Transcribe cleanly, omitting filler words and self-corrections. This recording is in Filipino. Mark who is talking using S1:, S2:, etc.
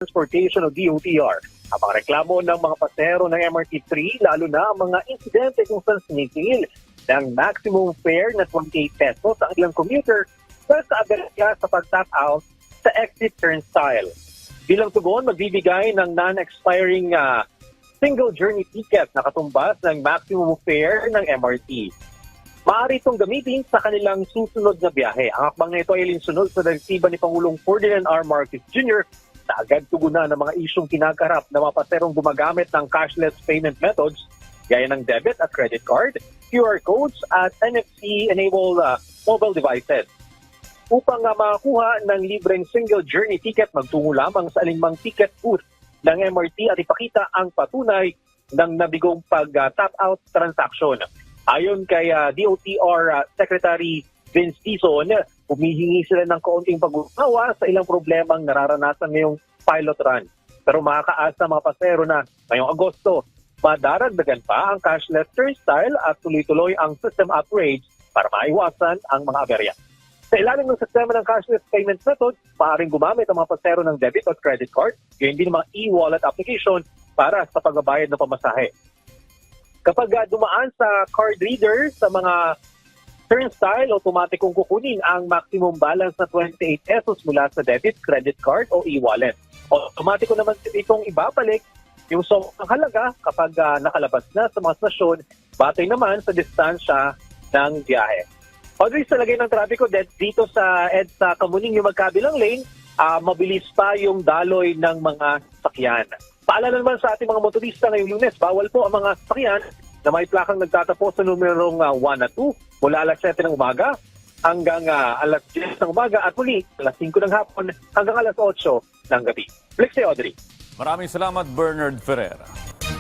S1: Transportation o DOTR ang mga reklamo ng mga pasahero ng MRT3, lalo na ang mga insidente kung saan sinisingil ng maximum fare na 28 pesos sa ilang commuter dahil sa aberya sa pag-tap out sa exit turnstile. Bilang tugon, magbibigay ng non-expiring single journey ticket na katumbas ng maximum fare ng MRT. Maaari itong gamitin sa kanilang susunod na biyahe. Ang hakbang na ito ay linsunod sa direktiba ni Pangulong Ferdinand R. Marcos Jr. na agad tugunan ng mga isyong kinakarap na mga paserong gumagamit ng cashless payment methods gaya ng debit at credit card, QR codes at NFC-enabled mobile devices. Upang makakuha ng libreng single journey ticket, magtungo lamang sa alinmang ticket booth ng MRT at ipakita ang patunay ng nabigong pag-tap out transaction. Ayon kay DOTR Secretary Vince Dizon, humihingi sila ng kaunting pag-unawa sa ilang problemang nararanasan ngayong pilot run. Pero makakaasa mga pasero na ngayong Agosto, madaragdagan pa ang cashless turnstile at tuloy-tuloy ang system upgrades para maiwasan ang mga aberya. Sa ilalim ng sistema ng cashless payment method, maaaring gumamit ang mga pasero ng debit at credit card, gayon din mga e-wallet application para sa pagbabayad ng pamasahe. Kapag dumaan sa card reader sa mga turnstile, automatikong kukunin ang maximum balance na 28 pesos mula sa debit, credit card o e-wallet. Automatiko naman itong ibabalik yung sobrang halaga kapag nakalabas na sa mga stasyon, batay naman sa distansya ng biyahe. Audrey, sa lagay ng trapiko dito sa EDSA Kamuning yung magkabilang lane, mabilis pa yung daloy ng mga sakyan. Paalala naman sa ating mga motorista ngayong Lunes, bawal po ang mga sakyan na may plakang nagtatapos sa numerong 1 at 2 mula alas 7 ng umaga hanggang alas 10 ng umaga at muli alas 5 ng hapon hanggang alas 8 ng gabi. Balik si Audrey.
S2: Maraming salamat, Bernard Ferreira.